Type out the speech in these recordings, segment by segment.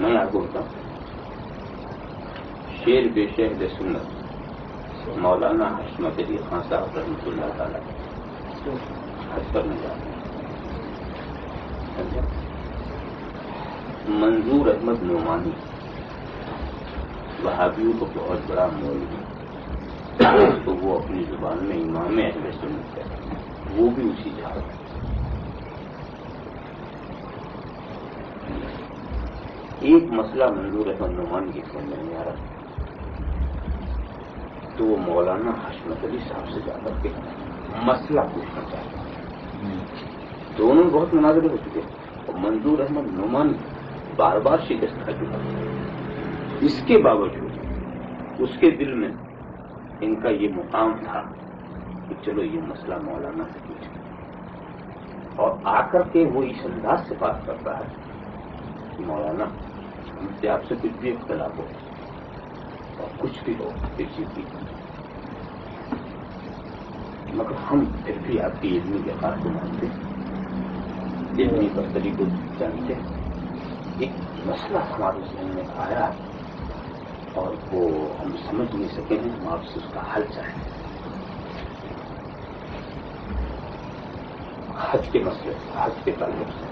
میں آپ کو بتاؤں، شیر بے شہد سنت مولانا حشمت علی خان صاحب رحمۃ اللہ تعالیٰ حج پر میں جاتے ہیں. منظور احمد نعمانی وہابیوں کو بہت بڑا مولوی، تو وہ اپنی زبان میں امام اہل سنت ہے، وہ بھی اسی جہاز. ایک مسئلہ منظور احمد نعمانی کی سمجھ نہیں آ رہا، تو وہ مولانا حشمت علی صاحب سے جا کر کے مسئلہ پوچھنا چاہتا ہے. دونوں بہت مناظرے ہو چکے اور منظور احمد نعمانی بار بار شکست کھا چکا. اس کے باوجود اس کے دل میں ان کا یہ مقام تھا کہ چلو یہ مسئلہ مولانا سے پوچھیں، اور آ کر کے وہ اس انداز سے بات کرتا ہے کہ مولانا ہم سے آپ سے کچھ بھی اختلاف ہو اور کچھ بھی ہو اس چیز کی، مگر ہم پھر بھی آپ کی علمی کے خاص کو مانتے ہیں، علمی برتری کو جانتے ہیں. ایک مسئلہ ہمارے ذہن میں آیا اور وہ ہم سمجھ نہیں سکے ہیں، ہم آپ سے اس کا حل چاہیں. حج کے مسئلے سے، حج کے تعلق سے.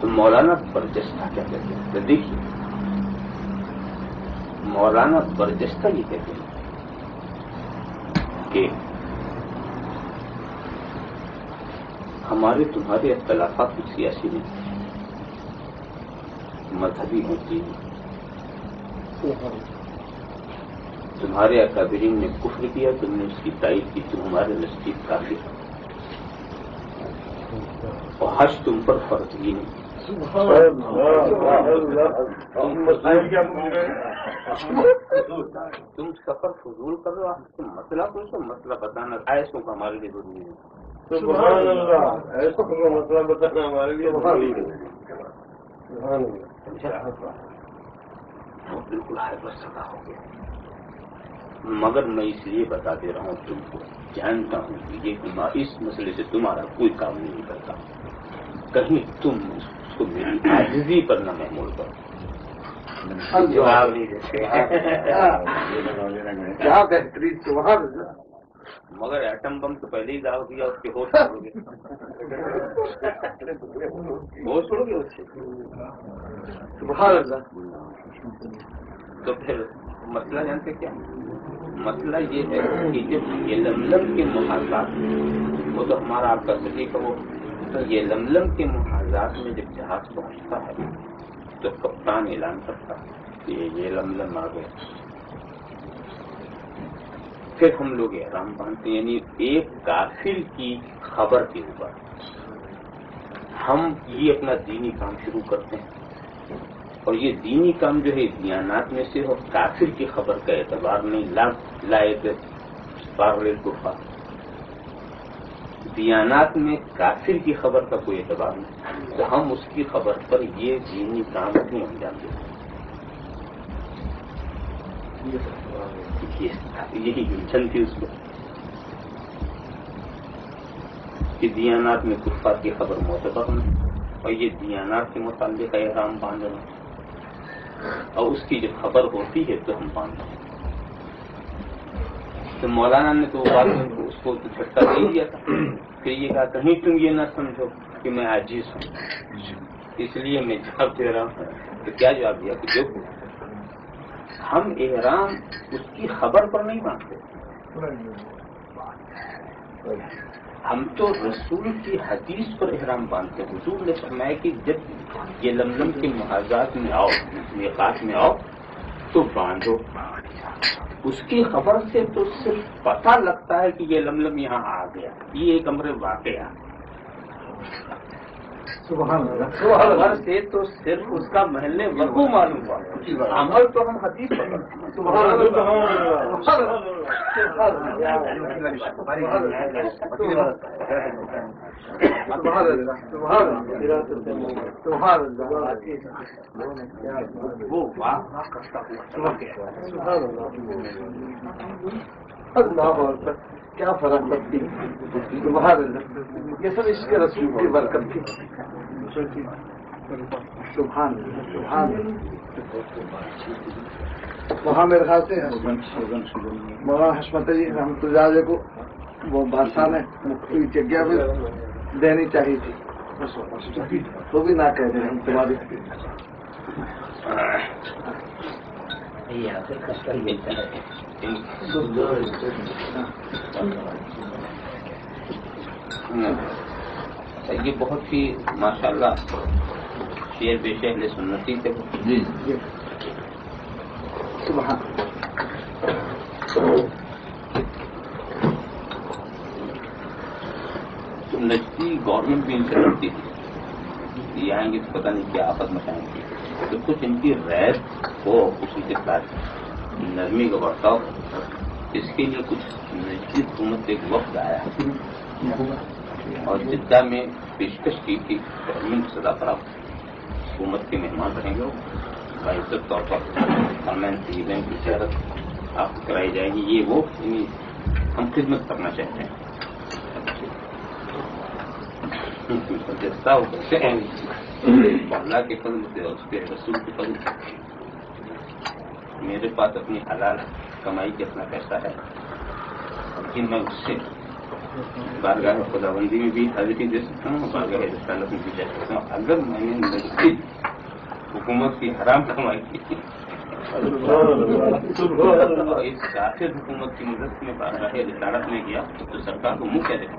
تو مولانا برجستہ کیا کہتے ہیں؟ تو دیکھیے مولانا برجستہ یہ کہتے ہیں کہ ہمارے تمہارے اختلافات کچھ سیاسی نہیں، مذہبی ہوتی ہیں. تمہارے اکابرین نے کفر کیا، تم نے اس کی تائید کی، تمہارے نزدیک کافی ہے، اور حج تم پر فرض ہی نہیں. تم سفر فضول کر رہے ہو، تم مسئلہ پوچھو، مسئلہ بتانا ایسوں کا ہمارے لیے ضروری ہے. ایسا مسئلہ بتانا ہمارے لیے بالکل ہائبر سدا ہو گیا. مگر میں اس لیے بتا دے رہا ہوں تم کو، جانتا ہوں کہ یہ اس مسئلے سے تمہارا کوئی کام نہیں کرتا، کہیں تم اس کو میری عاجزی پر نہ محمول کرو. جواب نہیں دیتے کیا بہترین سوال. مگر ایٹم بم تو پہلے ہی داغ دیا، اس کے ہوش چھوڑو گے، ہوش چھوڑو گے اس سے. تو پھر مسئلہ جانتے کیا مسئلہ یہ ہے کہ جب یہ لملم کے محاذات، وہ تو ہمارا آپ کا صحیح کہو، یہ لملم کے محاذات میں جب جہاز پہنچتا ہے تو کپتان اعلان کرتا ہے کہ یہ لملم آ گیا. پھر ہم لوگ احرام باندھتے ہیں، یعنی ایک کافر کی خبر کے اوپر ہم یہ اپنا دینی کام شروع کرتے ہیں. اور یہ دینی کام جو ہے دیانات میں سے، اور کافر کی خبر کا اعتبار نہیں، لائق پاگل کفار، دیانات میں کافر کی خبر کا کوئی اعتبار نہیں، تو ہم اس کی خبر پر یہ دینی کام نہیں انجام دیتے. یہی الجھن تھی اس کو کہ دیانات میں کفار کی خبر معتبر نہیں، اور یہ دیانات کے متعلق احرام باندھنا، اور اس کی جب خبر ہوتی ہے تو ہم باندھتے ہیں. تو مولانا نے تو بات اس کو جھٹکا دے دیا تھا، پھر یہ کہا کہیں تم یہ نہ سمجھو کہ میں عاجز ہوں، اس لیے میں جواب دے رہا ہوں. تو کیا جواب دیا کہ دیکھو ہم احرام اس کی خبر پر نہیں باندھتے، ہم تو رسول کی حدیث پر احرام باندھتے ہیں. حضور نے فرمایا کہ جب یہ لملم کے محاذات میں آؤ، میقات میں آؤ تو باندھو. اس کی خبر سے تو صرف پتہ لگتا ہے کہ یہ لملم یہاں آ گیا، یہ ایک امر واقعہ. خبر سے تو صرف اس کا محل وقوع معلوم ہوا، عمل تو ہم حدیث پر کرتے ہیں. وہ واہ کرتا ہوا. اللہ اکبر، کیا فرق پڑتی سبحان اللہ، یہ سب اس کے رسول کی برکت تھی. سبحان اللہ سبحان اللہ. وہاں میرے خیال سے مولانا حشمت علی رحمۃ اللہ علیہ کو وہ بادشاہ نے مختلف جگہ میں دینی چاہیے تھی، تو بھی نہ کہہ دیں ہم تمہاری. یہ بہت ہی ماشاءاللہ شعر بے شعر سنتی تھے. جی سبحان تو نجدی گورنمنٹ بھی ان سے لڑتی تھی، یہ آئیں گے تو پتہ نہیں کیا آفت مچائیں گے. تو کچھ ان کی ریت ہو، اسی کے ساتھ نرمی کا برتاؤ، اس کے لیے کچھ نجدی حکومت ایک وقت آیا اور جدہ میں پیشکش کی تھی گورنمنٹ سزا فراہم حکومت کے مہمان رہیں گے، باعزت طور پر فرمائن تجیبیں کی زیارت آپ کو کرائی جائے گی. یہ وہ ہم خدمت کرنا چاہتے ہیں. جیسا وہ کہتے ہیں اللہ کے فضل سے اور اس کے رسول کے فضل سے میرے پاس اپنی حلال کمائی کے اپنا پیسہ ہے، لیکن میں اس سے بارگاہ خداوندی میں بھی حاضری دے سکتا ہوں، بارگاہ رسالت میں بھی جا سکتا ہوں. اگر میں نے نجدی حکومت کی حرام کمائی کی اور اس شاخر حکومت کی مدد میں بارگاہ رسالت میں گیا تو سرکار کو منہ کیا دیکھا.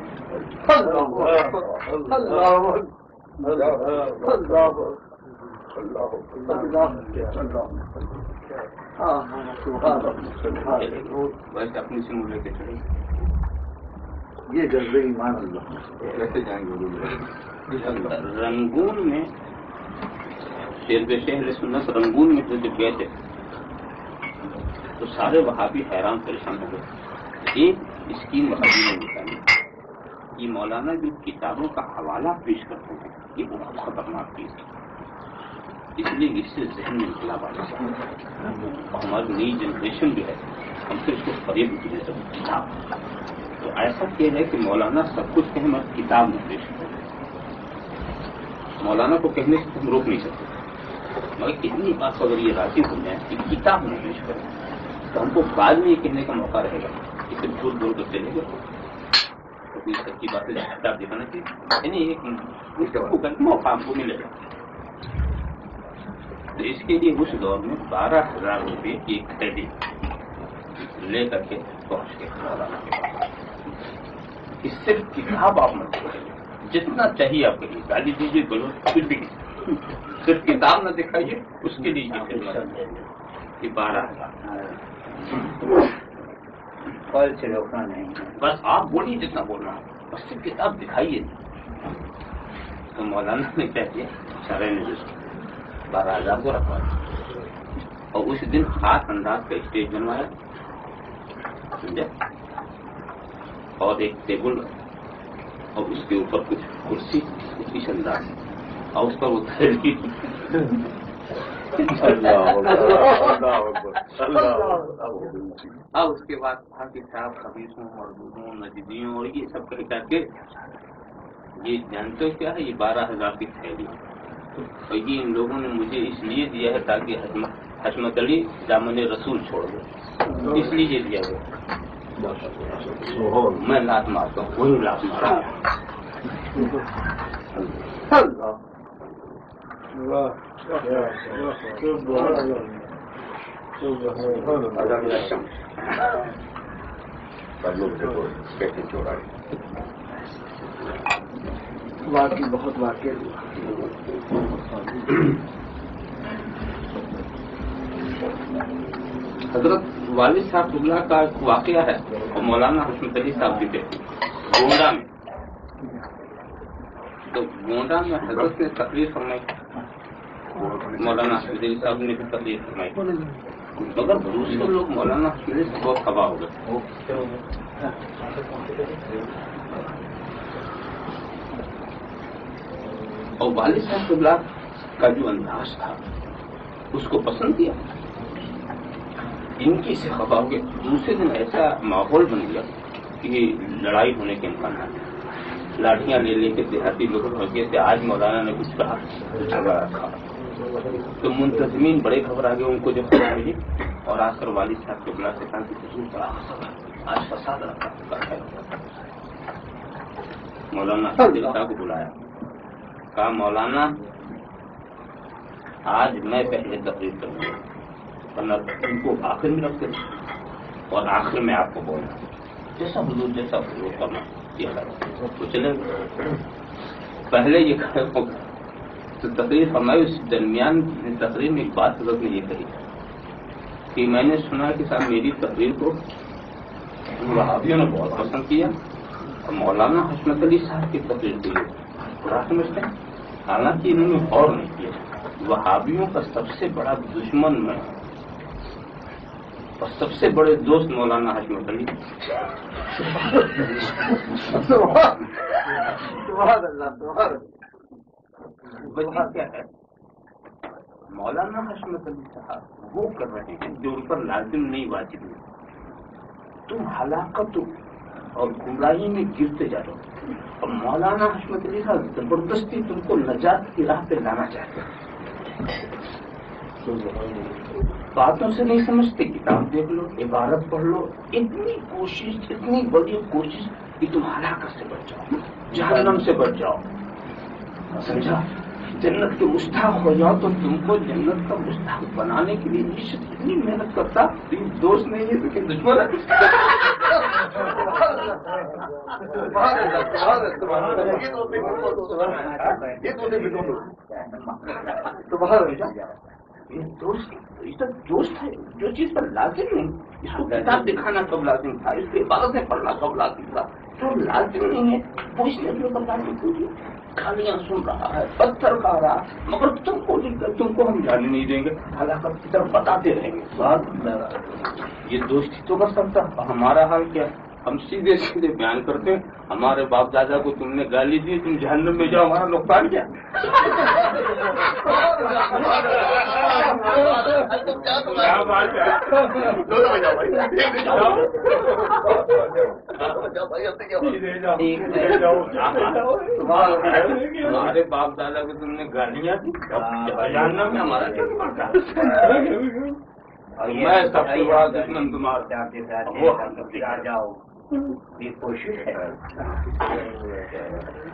ویسے اپنی سے منہ لے کے چلے یہ جذبے ایمان اللہ کیسے جائیں گے. رنگون میں شیر بے شہر سنت رنگون میں جب گئے تھے تو سارے وہابی حیران پریشان ہو گئے. ایک اسکیم وہابی نے نکالی، یہ مولانا جو کتابوں کا حوالہ پیش کرتے ہیں یہ بہت خطرناک چیز ہے، اس لیے اس سے ذہن میں انقلاب آ جاتا ہے. ہماری نئی جنریشن بھی ہے، ہم سے اس کو فریب بھی دے سکتے کتاب. تو ایسا کیا ہے کہ مولانا سب کچھ کہیں مگر کتاب میں پیش کریں. مولانا کو کہنے سے ہم روک نہیں سکتے، مگر کتنی بات اگر یہ راضی ہو جائیں کہ کتاب میں پیش کریں تو ہم کو بعد میں یہ کہنے کا موقع رہے گا کہ صرف جھوٹ بول کر چلے گئے تو کوئی سچی باتیں کتاب دکھانا چاہیے، یعنی ایک موقع ہم کو ملے گا. تو اس کے لیے اس دور میں 12,000 روپے کی ایک قیدی لے کر کے پہنچ گئے مولانا کے پاس. اس صرف کتاب آپ مت دکھائیے، جتنا چاہیے آپ کے لیے گالی دیجیے، بولو کچھ بھی نہیں، صرف کتاب نہ دکھائیے. اس کے لیے یہ 12,000 سے روکنا نہیں، بس آپ بولیے جتنا بولنا ہے، بس صرف کتاب دکھائیے. تو مولانا نے کیا کیا، سارے نے 12,000 کو رکھوا اور اس دن خاص انداز کا اسٹیج بنوایا، سمجھے، اور ایک ٹیبل اور اس کے اوپر کچھ کرسی اس انداز اور اس پر وہ تحریر اور اس کے بعد کہا کہ صاحب خبیصوں مردودوں نجدیوں اور یہ سب کر کے یہ جانتے ہو کیا ہے، یہ 12,000 کی تھیلی اور یہ ان لوگوں نے مجھے اس لیے دیا ہے تاکہ حشمت علی دامن رسول چھوڑ دو، اس لیے یہ دیا گیا. میں لات مارتا ہوں، وہی لات مارا. واقعی بہت واقعی حضرت والد صاحب قبلہ کا ایک واقعہ ہے اور مولانا حشمت علی صاحب بھی تھے گونڈا میں. تو گونڈا میں حضرت نے تقریر فرمائی، مولانا حشمت علی صاحب نے بھی تقریر فرمائی، مگر دوسرے لوگ مولانا حشمت علی سے بہت خفا ہو گئے. اور والد صاحب قبلہ کا جو انداز تھا اس کو پسند کیا. ان کی سے خبر ہو گیا. دوسرے دن ایسا ماحول بن گیا کہ لڑائی ہونے کے امکانات ہیں. لاٹیاں لے لے کے دیہاتی لوگ ہوتے تھے. آج مولانا نے کچھ کہا جھگڑا رکھا تو منتظمین بڑے گھبرا گئے. ان کو جب خبر ملی اور آ کر والد صاحب کے بلا سے کہا کہ حضور بڑا آج فساد رکھا ہے. مولانا صاحب کو بلایا, کہا مولانا آج میں پہلے تقریر کروں گا, ورنہ ان کو آخر میں رکھ دیں اور آخر میں آپ کو بولنا جیسا حضور کرنا. یہ تو چلے پہلے یہ ہوگا تو تقریر ہماری اس درمیان تقریر میں ایک بات حضرت نے یہ کہی کہ میں نے سنا کہ صاحب میری تقریر کو وہابیوں نے بہت پسند کیا اور مولانا حشمت علی صاحب کی تقریر کے لیے برا سمجھتے ہیں. حالانکہ انہوں نے غور نہیں کیا. وہابیوں کا سب سے بڑا دشمن میں اور سب سے بڑے دوست مولانا حشمت علی. وجہ کیا ہے؟ مولانا حشمت علی صاحب وہ کر رہے ہیں جو ان پر لازم نہیں واجب نہیں. تم ہلاکت اور گمراہی میں گرتے جا رہے ہو اور مولانا حشمت علی صاحب زبردستی تم کو نجات کی راہ پہ لانا چاہتے ہیں. باتوں سے نہیں سمجھتے. کتاب دیکھ لو, عبارت پڑھ لو. اتنی کوشش, اتنی بڑی کوشش کہ تم ہلاکت سے بچ جاؤ, جہنم سے بچ جاؤ. سمجھا؟ جنت کے مستحق ہو جاؤ تو تم کو جنت کا مستحق بنانے کے لیے اتنی محنت کرتا. دوست نہیں ہے تو کہ دشمن ہے. یہ دوست ہے جو چیز پر لازم نہیں. اس کو کتاب دکھانا کب لازم تھا, اس کی عبادتیں پڑھنا کب لازم تھا. جو لازم نہیں ہے وہ اس نے اپنے پر لازم کیوں. گالیاں سن رہا ہے, پتھر کھا رہا ہے, مگر تم کو ہم جانے نہیں دیں گے. ہلاکت کی طرف بتاتے رہیں گے. بات یہ دوستی تو کر سکتا. ہمارا حال کیا؟ ہم سیدھے سیدھے بیان کرتے ہیں. ہمارے باپ دادا کو تم نے گالی دی, تم جہنم میں جاؤ, ہمارا نقصان کیا؟ ہمارے باپ دادا کو تم نے گالیاں دی, جہنم میں ہمارا کیا پڑتا؟ میں سب سے بڑا دشمن تمہارا جاؤ. یہ کوشش ہے.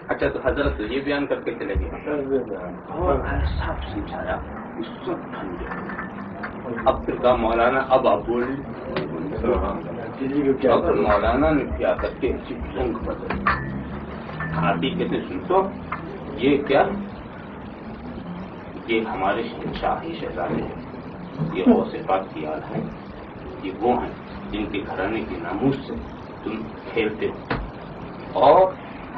اچھا تو حضرت یہ بیان کر کے چلے گئے اور صاحب سمجھایا. اب پھر کہا مولانا اب آپ بول. مولانا نے کیا کر کے رنگ بدل. ہاتھی کہتے سن تو یہ کیا, یہ ہمارے شاہی شہزادے ہیں, یہ غوث پاک کی یاد ہے, یہ وہ ہیں جن کے گھرانے کے ناموس سے تم کھیلتے ہو, اور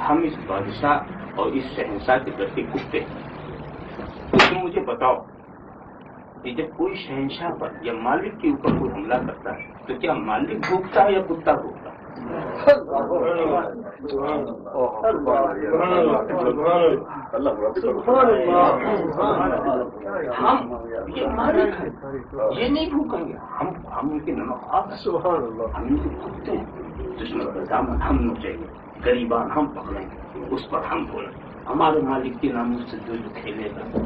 ہم اس بادشاہ اور اس شہنشاہ کے ڈر کے کتے ہیں. تو تم مجھے بتاؤ کہ جب کوئی شہنشاہ پر یا مالک کے اوپر کوئی حملہ کرتا ہے تو کیا مالک بھوکتا ہے یا کتا بھوکتا ہے؟ ہم یہ مالک ہیں, یہ نہیں بھوکیں گے. ہم ان کے نمکات ہم ان کو بھوکتے ہیں. دشمن کا دامن ہم نوچیں گے, غریبان ہم پکڑیں گے, اس پر ہم بولیں. ہمارے مالک کے ناموس سے جو کھیلے گا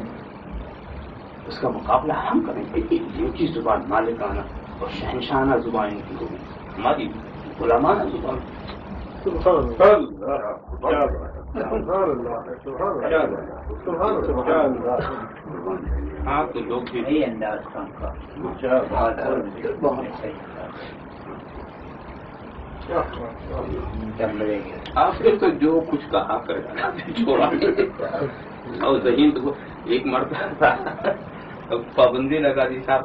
اس کا مقابلہ ہم کریں گے. ان کی زبان مالکانہ اور شہنشانہ زبان ان کی ہوگی, ہماری غلامانہ زبان. ہاں تو لوگ بھی انداز آخر تو جو کچھ کہا کر چھوڑا. اور ذہین تو ایک مرتبہ پابندی لگا دی صاحب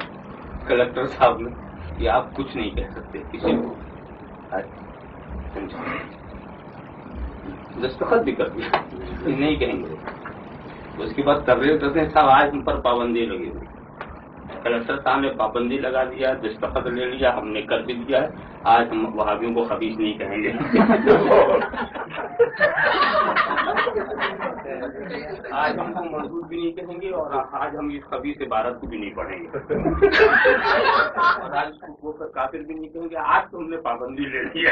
کلکٹر صاحب نے کہ آپ کچھ نہیں کہہ سکتے کسی کو. دستخط بھی کر دیا نہیں کہیں گے. اس کے بعد تقریر کرتے ہیں صاحب آج ہم پر پابندی لگی ہوئی. کلکٹر صاحب نے پابندی لگا دیا, دستخط لے لیا, ہم نے کر بھی دیا ہے. آج ہم وہابیوں کو خبیث نہیں کہیں گے. آج ہم کو مردود بھی نہیں کہیں گے اور آج ہم اس خبیث عبارت کو بھی نہیں پڑھیں گے اور آج اس کو کافر بھی نہیں کہیں گے. آج تو ہم نے پابندی لے لی ہے.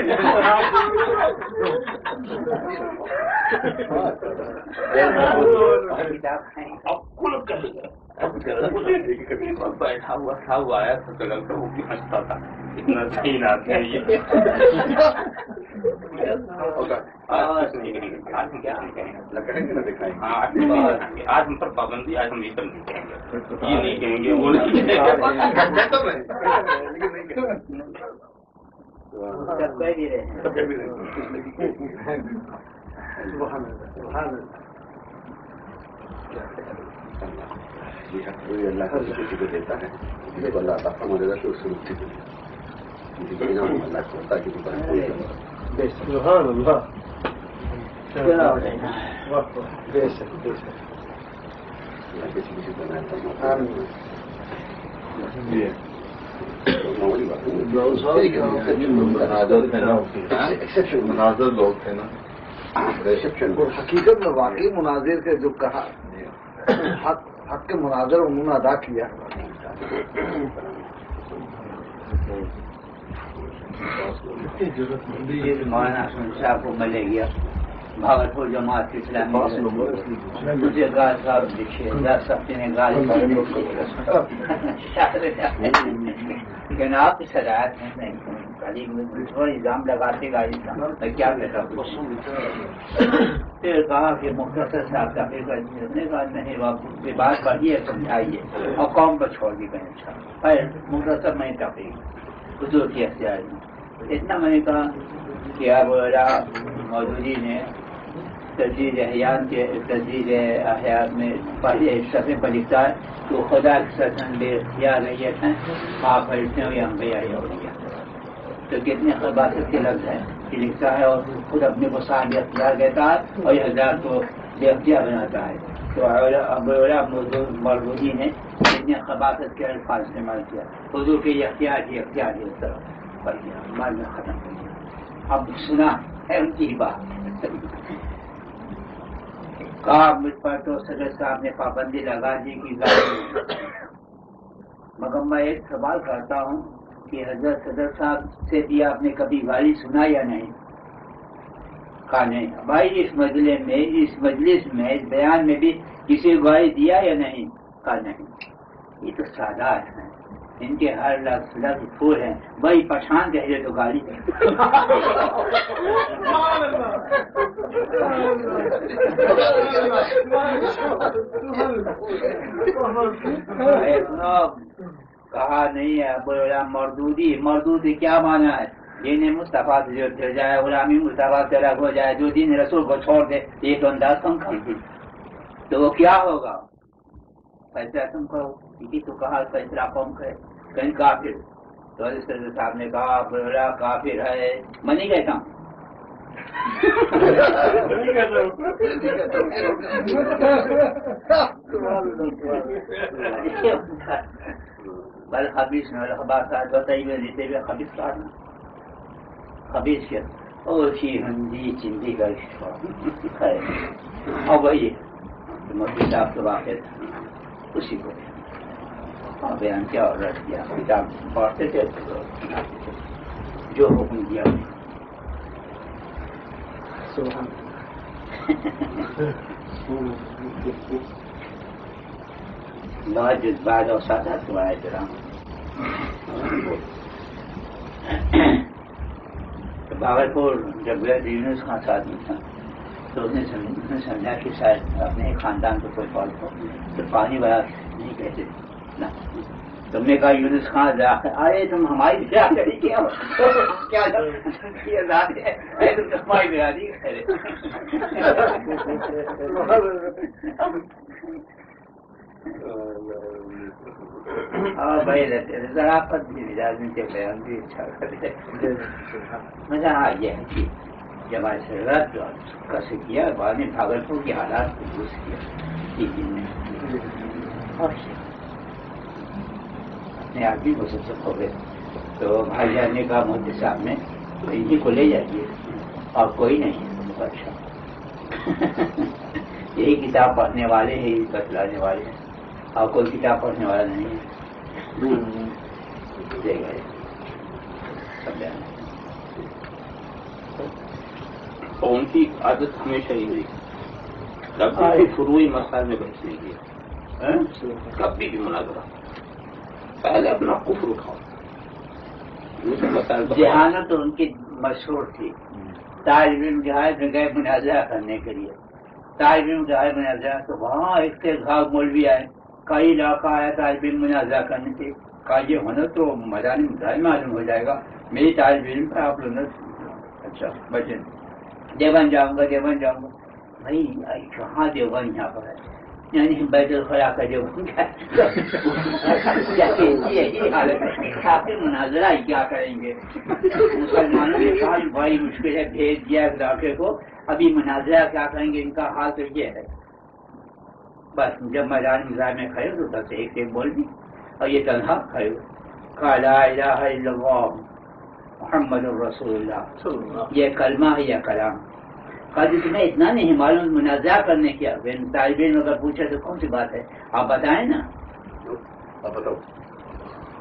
اب کل کرے گا. بیٹھا ہوا تھا وہ آیا تھا تو لگتا وہ بھی ہنستا تھا. اتنا صحیح نہ چاہیے. آج ہم پر پابندی. آج ہم یہ سب نہیں کہیں گے. یہ نہیں کہیں گے وہ نہیں کہیں گے. اللہ کا کسی کو دیتا ہے جب اللہ تعالیٰ مدد سے اس سے مکتی کو اللہ کو ہوتا کہ سبحان اللہ. کسی کو بنایا مناظر لوگ تھے نا. حقیقت میں واقعی مناظر کے جو کہا حق کے مناظر انہوں نے ادا کیا. مولانا صاحب کو ملے گیا بھاگلپور جماعت اسلامی مجھے گال صاحب لکھے سفتے نے گال لیکن آپ کی صلاحیت نہیں الزام لگاتے گا کیا کہتا ہوں. پھر کہا کہ مختصر صاحب تقریر نے کہا نہیں بات پڑھی ہے سمجھائیے اور قوم پر چھوڑ دی گئے. مختصر میں تقریر حضور کی اختیار اتنا میں نے کہا کہ اب مودودی نے تجدید احیات میں پہلے صفحے پر لکھتا ہے تو خدا کے سسن بے اختیار ریت ہیں آپ فرشتے ہو یا انبیاء اولیاء. تو کتنے خباثت کے لفظ ہیں کہ لکھتا ہے اور خود اپنے کو صاحب اختیار کہتا ہے اور یہ حضرات کو بے اختیار بناتا ہے. تو مودودی نے اتنے خباثت کے الفاظ استعمال کیا. حضور کے اختیار کی اختیار کی طرف پڑ گیا بعد میں ختم کر دیا. اب سنا ہے ان کی بات. کہا مجھ پر تو صدر صاحب نے پابندی لگا دی کہ مگر میں ایک سوال کرتا ہوں کہ حضرت صدر صاحب سے بھی آپ نے کبھی گالی سنا یا نہیں؟ کہا نہیں. بھائی اس مجلس میں اس بیان میں بھی کسی کو گالی دیا یا نہیں؟ کہا نہیں. یہ تو سادات ہیں ان کے ہر لفظ پھول ہیں. بھائی پٹھان کہہ رہے تو گالی کہا نہیں ہے. بولا مردودی کیا مانا ہے؟ دین مصطفیٰ سے جو چل جائے غلامی مصطفیٰ سے الگ ہو جائے جو دین رسول کو چھوڑ دے یہ تو انداز کم کر تو وہ کیا ہوگا؟ فیصلہ تم کرو. تو کہا فیصلہ قوم کرے کہیں کافر. تو صدر صاحب نے کہا بولا کافر ہے میں نہیں کہتا ہوں. بل خبیث بتائیے لیتے ہوئے خبیث کاٹنا خبیث کے اور ہندی چندی کا اور وہی مفتی صاحب کے واقع تھا اسی کو اور بیان کیا اور رد کیا. کتاب پڑھتے تھے جو حکم دیا بہت جذبات اور سادات کو آئے کرام. بھاگلپور جب گئے یونس خان ساتھ میں تھا تو اس نے سمجھا کہ شاید اپنے خاندان کو کوئی فال ہو تو پانی والا نہیں کہتے نا. تم نے کہا یونس خان آئے تم ہماری برادری کیا ہماری برادری ہاں بھائی رہتے ذرافت بھی مزاج میں کے بیان بھی اچھا کرتے مزہ آ گیا ہے کہ جب آج ضرورت کیسے کیا بعد میں بھاگلپور کے حالات کو درست کیا اپنے آدمی کو سب ہو گئے. تو بھائی جان نے کہا مودی صاحب نے انہیں کو لے جائیے اور کوئی نہیں ہے. اچھا یہی کتاب پڑھنے والے ہیں، یہی بتلانے والے ہیں، اور کوئی کتاب پڑھنے والا نہیں ہے. اور ان کی عادت ہمیشہ ہی ہوئی کبھی بھی فروئی مسائل میں بحث نہیں کیا، کبھی بھی مناظرہ. پہلے اپنا کفر اٹھاؤ. ذہانت تو ان کی مشہور تھی. طالب علم جہاز میں گئے مناظرہ کرنے کے لیے، طالب علم جہاز مناظرہ تو وہاں ایک سے گھاگ مولوی آئے، کئی علاقہ آیا طالب علم مناظرہ کرنے سے. کہا یہ ہونا تو میدان مظاہر معلوم ہو جائے گا، میری طالب علم پر آپ لوگ اچھا بچے دیوبند جاؤں گا، دیوبند جاؤں گا. بھائی کہاں دیوبند یہاں پر ہے؟ یعنی بیت الخلا کا دیوبند یہی حالت ہے. آخر مناظرہ کیا کریں گے؟ مسلمانوں نے کہا بڑی مشکل ہے، بھیج دیا علاقے کو، ابھی مناظرہ کیا کریں گے؟ ان کا حال تو یہ ہے. بس جب میدان مظاہر میں کھڑے تو بس ایک ایک بول دی، اور یہ تنہا کھڑے کہا لا الہ الا اللہ محمد الرسول اللہ. یہ کلمہ ہے یا کلام؟ کہا جی تمہیں اتنا نہیں معلوم مناظرہ کرنے کیا؟ طالب علم اگر پوچھے تو کون سی بات ہے، آپ بتائیں نا. بتاؤ.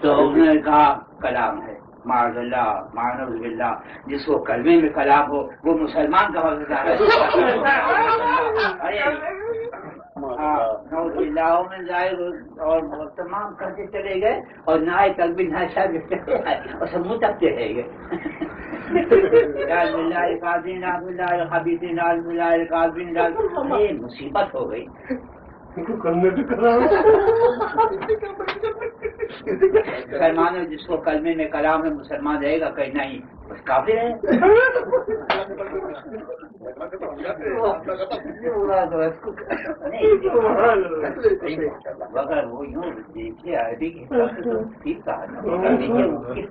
تو انہوں نے کہا کلام ہے. معاذ اللہ معاذ باللہ، جس کو کلمے میں کلام ہو وہ مسلمان کا ہو سکتا ہے. اور تمام کرتے چلے گئے اور نہ تک بھی نہ شاید اور سب منہ تک چلے گئے. مصیبت ہو گئی. مسلمانوں جس کو کلمے میں کلام ہے مسلمان رہے گا، کہیں نہیں بس کافر ہے. مگر وہ یوں دیکھیے عربی کے حساب سے تو ٹھیک کہا نا، دیکھیے وہ کس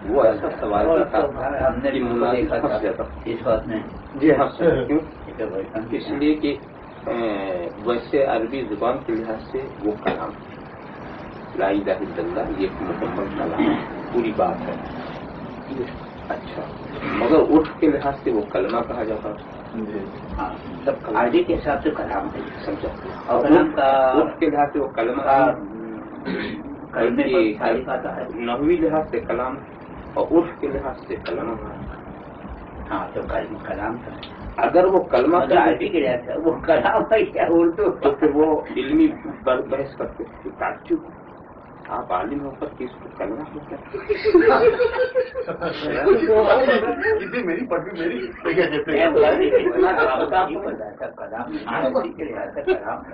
وہ ایسا سوال تھا ہم نے دیکھا تھا اس وقت میں. جی ہاں کیوں؟ اس لیے کہ ویسے عربی زبان کے لحاظ سے وہ کلام لا الہ الا اللہ یہ مکمل کلام پوری بات ہے. اچھا مگر اٹھ کے لحاظ سے وہ کلمہ کہا جاتا ہے. عربی کے حساب سے کلام ہے سمجھا. اور کلام کا اٹھ کے لحاظ سے وہ کلمہ نحوی لحاظ سے کلام اور عرف کے لحاظ سے کلمہ. ہاں تو کلام تھا. اگر وہ کلمہ عربی کے لحاظ سے وہ کلام ہے کیا اردو تو پھر وہ علمی بحث کرتے تھے. تعجب آپ عالم ہو کر کے اس کو کلمہ ہوتا میری پڑھی میری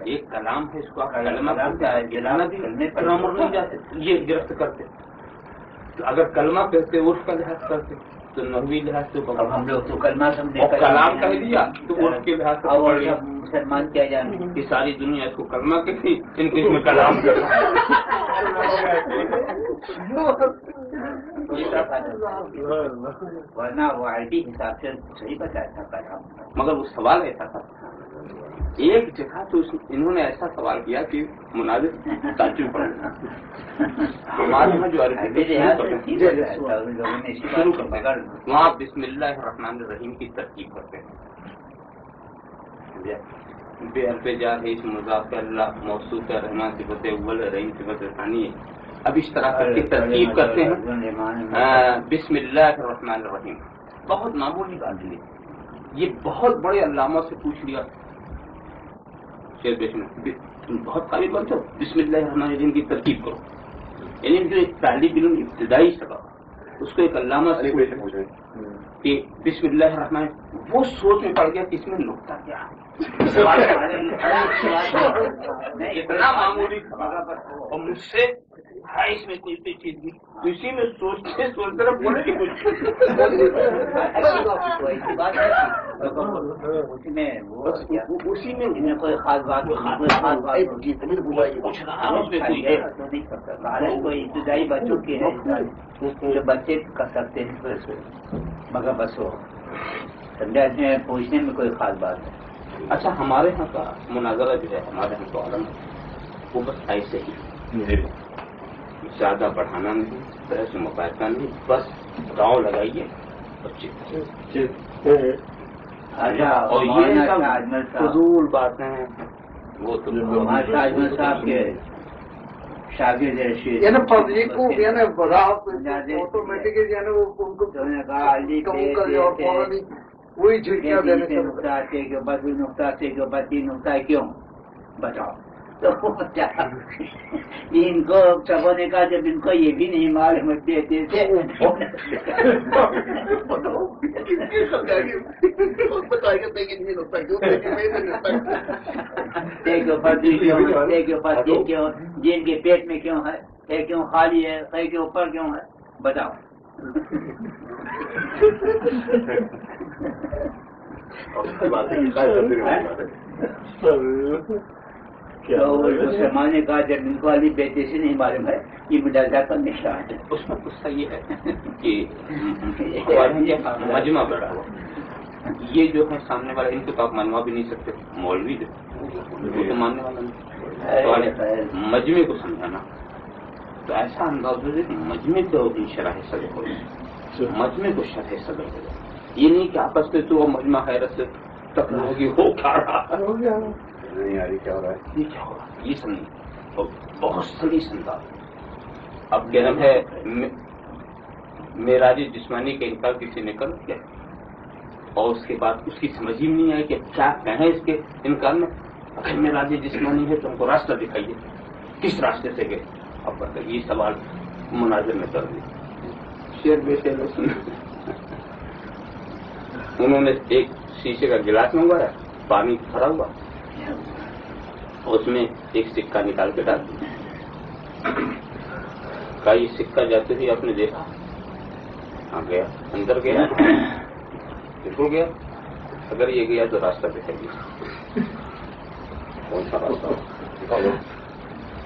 ایک کلام ہے، اس کو آپ کلمہ جلانا بھی نہیں جاتے یہ گرفت کرتے. اگر کلمہ کہتے عرف کا لحاظ کرتے تو نحوی لحاظ سے ہم لوگ تو کلمہ سمجھے کلام کہہ دیا تو عرف کے لحاظ سے مسلمان کیا جانے کہ ساری دنیا اس کو کلمہ کہتی ان کو اس میں کلام ورنہ وہ عربی حساب سے صحیح بتایا تھا کلام. مگر وہ سوال ایسا تھا ایک جگہ تو انہوں نے ایسا سوال کیا کہ مناظر تعجب پڑ گیا. ہمارے یہاں جو عربی شروع کرتے وہاں بسم اللہ الرحمن الرحیم کی ترکیب کرتے ہیں. بے حرف جار ہے اس مضاف اللہ موصوف ہے، رحمان صفت اول ہے، رحیم صفت ثانی ہے. اب اس طرح کر کے ترکیب کرتے ہیں بسم اللہ الرحمن الرحیم. بہت معمولی بات ہے یہ، بہت بڑے علامہ سے پوچھ لیا شیر بیچنا بہت قابل بنتے ہو بسم اللہ الرحمن الرحیم کی ترکیب کرو. یعنی جو ایک طالب علم ابتدائی سبق اس کو ایک علامہ سے کہ بسم اللہ الرحمن، وہ سوچ میں پڑ گیا کہ اس میں نقطہ کیا ہے. اتنا معمولی اور مجھ سے اس میں کوئی بھی چیز نہیں، اسی میں سوچتے سوچتے رہے بولے کہ اسی میں کوئی خاص بات کوئی ابتدائی بچوں کی ہے جو بچے کر سکتے ہیں مگر بس وہ سمجھا اس میں پوچھنے میں کوئی خاص بات ہے. اچھا ہمارے یہاں کا مناظرہ جو ہے ہمارے یہاں تو عالم وہ بس ایسے ہی زیادہ بڑھانا نہیں، بحث مباحثہ نہیں، بس داؤ لگائیے اچھا اور یہ سب فضول باتیں ہیں. وہ تو مولانا اجمل صاحب کے شاگرد رشید یعنی پبلک کو یعنی راہ آٹومیٹکلی یعنی وہ ان کو انہوں نے کہا علی وہی جھڑکیاں دینے سے نقطہ آتے کے بعد بھی نقطہ آتے کے بعد تین نقطہ کیوں بتاؤ. تو ان کو سبوں نے کہا جب ان کو یہ بھی نہیں معلوم دیتے تھے جن کے پیٹ میں کیوں ہے کیوں خالی ہے کے اوپر کیوں ہے بتاؤ. مسلمان نے کہا جب ان کو علی بیٹے سے نہیں معلوم ہے یہ مجازہ کا نشان ہے. اس میں قصہ یہ ہے کہ مجمع بڑا ہوا. یہ جو ہے سامنے والا ان کو تو آپ منوا بھی نہیں سکتے. مولوی جو وہ تو ماننے والا نہیں. مجمع کو سمجھانا تو ایسا انداز ہے کہ مجمع کو شرح صدر ہو جائے. مجمع کو شرح صدر ہو جائے. یہ نہیں کہ آپس میں تو مجمع حیرت سے تک ہوگی ہو کیا رہا نہیں یار کیا ہو رہا ہے یہ کیا ہو رہا ہے یہ سمجھ بہت سلیس انداز. اب کہنا ہے معراج جسمانی کا انکار کسی نے کر کیا اور اس کے بعد اس کی سمجھ ہی نہیں آئی کہ کیا کہیں اس کے انکار میں. اگر معراج جسمانی ہے تو ہم کو راستہ دکھائیے کس راستے سے گئے. اب بتائیے یہ سوال مناظر میں کر دیا. شیر بے شیر انہوں نے ایک شیشے کا گلاس منگوایا پانی بھرا ہوا اس میں ایک سکہ نکال کے ڈال دیا. کا یہ سکہ جاتے ہی آپ نے دیکھا ہاں گیا اندر گیا بالکل گیا. اگر یہ گیا تو راستہ دکھائیے کون سا راستہ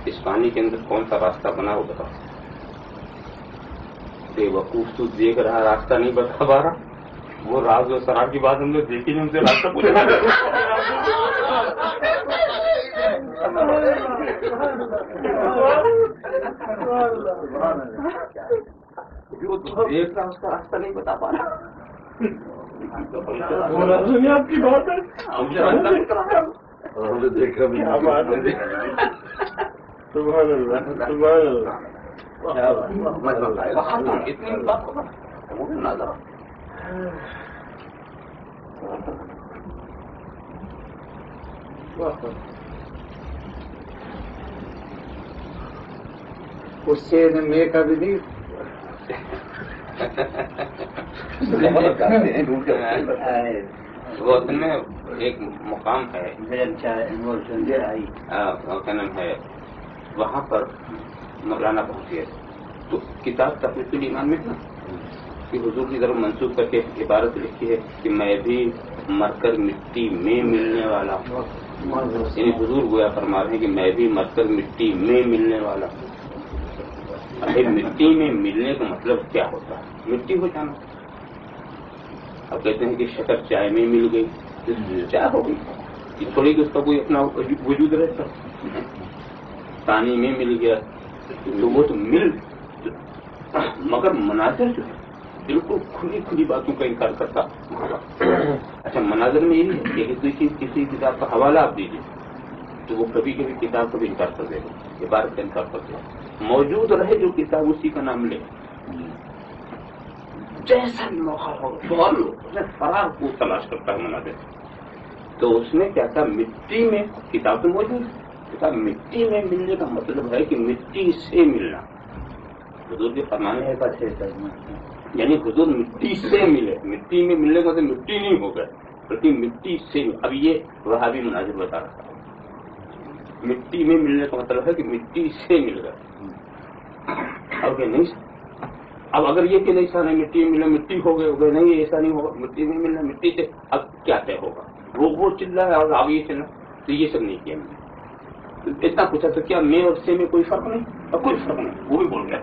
اس پانی کے اندر کون سا راستہ بنا ہو بتاؤ. بے وقوف تو دیکھ رہا راستہ نہیں بتا پا رہا. وہ راز و سرار کی بات ہم نے دیکھی نہیں ان سے راستہ پوچھا. جو دیکھ رہا اس کا راستہ نہیں بتا پا رہا. آپ کی بات ہے دیکھا بھی اتنی بات ہوگا نظر اس سے میں کا بھی نہیں وہ اصل میں ایک مقام ہے کیا نام ہے وہاں پر مولانا پہنچے تو کتاب تقریب الایمان میں کہ حضور کی طرف منسوخ کر کے عبارت لکھی ہے کہ میں بھی مر کر مٹی میں ملنے والا ہوں. یعنی حضور گویا فرما رہے ہیں کہ میں بھی مر کر مٹی میں ملنے والا ہوں. مٹی میں ملنے کا مطلب کیا ہوتا ہے؟ مٹی ہو جانا. اب کہتے ہیں کہ شکر چائے میں مل گئی چائے ہو گئی. یہ تھوڑی کہ اس کا کوئی اپنا وجود رہتا. پانی میں مل گیا تو وہ تو مل مگر مناظر جو ہے بالکل کھلی کھلی باتوں کا انکار کرتا. اچھا مناظر میں یہی ہے کہ کسی کتاب کا حوالہ آپ دیجیے تو وہ کبھی کبھی کتاب کا بھی انکار کر دے گا عبارت کا انکار کر دے گا. موجود رہے جو کتاب اسی کا نام لے جیسا بھی موقع ہو فرار کو تلاش کرتا ہے مناظر. تو اس نے کیا کہا مٹی میں کتاب تو موجود ہے. کتاب مٹی میں ملنے کا مطلب ہے کہ مٹی سے ملنا. حضور کے فرمانے یعنی حضور مٹی سے ملے. مٹی میں ملنے کا تو مٹی نہیں ہوگا بلکہ مٹی سے. اب یہ وہابی مناظر بتا رہا تھا. مٹی میں ملنے کا مطلب ہے کہ مٹی سے مل گئے. اب کہ نہیں اب اگر یہ کہ نہیں سا نہیں مٹی میں ملنا مٹی ہو گئے نہیں ایسا نہیں ہوگا. مٹی میں ملنا مٹی سے اب کیا طے ہوگا. وہ چل رہا ہے اور اب یہ چل رہا ہے. تو یہ سب نہیں کیا میں نے. اتنا پوچھا تو کیا میں اور سے میں کوئی فرق نہیں. اب کوئی فرق نہیں. وہ بھی بول گیا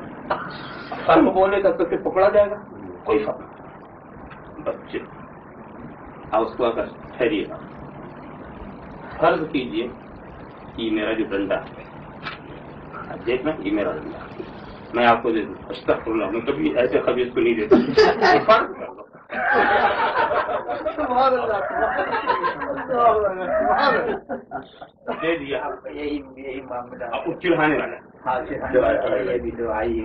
فرق بولے گا تو پھر پکڑا جائے گا. کوئی فرق نہیں. بچے اب اس کو اگر ٹھہریے گا فرض کیجیے کہ میرا جو ڈنڈا ہے دیکھنا یہ میرا ڈنڈا میں آپ کو دے دوں. استغفر اللہ میں کبھی ایسے خبیث کو نہیں دیتا. فرض کر دو سبحان اللہ دے دیا یہی معاملہ اب وہ چڑھانے والا ہاں یہ بھی تو آئی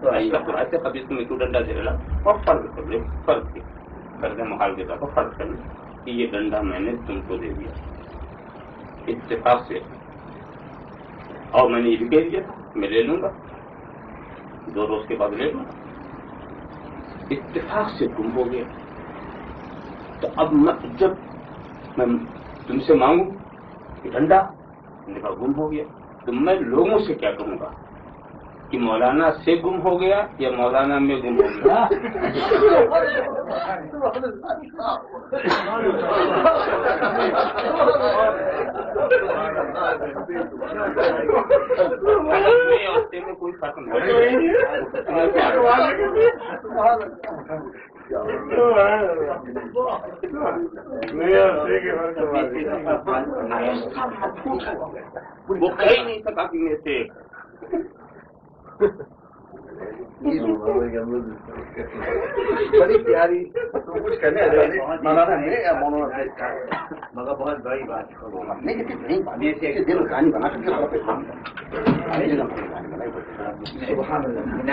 تو آئی ایسے کبھی تمہیں تو ڈنڈا دے رہا اور فرض کر لے فرض کے فرض محال کے طور پر فرض کر لے کہ یہ ڈنڈا میں نے تم کو دے دیا اتفاق سے اور میں نے یہ بھی کہہ دیا میں لے لوں گا 2 روز کے بعد لے لوں گا اتفاق سے گم ہو گیا تو اب جب میں تم سے مانگوں کہ ڈنڈا گم ہو گیا تو میں لوگوں سے کیا کہوں گا کہ مولانا سے گم ہو گیا یا مولانا میں گم ہو گیا میں کوئی فرق نہیں وہ کہہ نہیں سکا کہ میں سے بڑی پیاری کچھ کہنے مولانا ہے یا مولانا مگر بہت بڑی بات کہانی بنا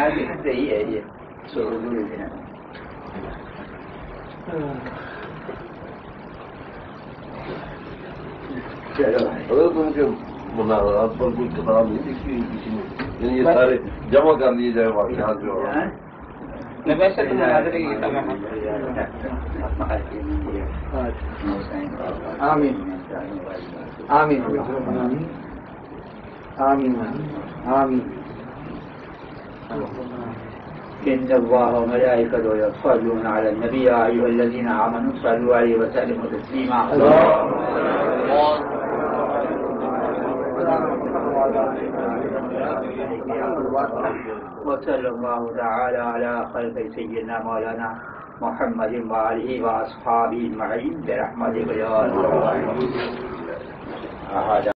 کر صحیح ہے یہ اگر تم کے مناظرات پر کوئی کتاب نہیں لکھی کسی نے یعنی یہ سارے جمع کر لیے جائے واقعات جو ویسے تو مناظرے کی کتاب آمین آمین آمین آمین إن الله وملائكته يصلون على النبي يا أيها الذين آمنوا صلوا عليه وسلموا تسليما وصلى الله تعالى على خلق سيدنا مولانا محمد وآله وأصحابه أجمعين برحمتك يا أرحم الراحمين.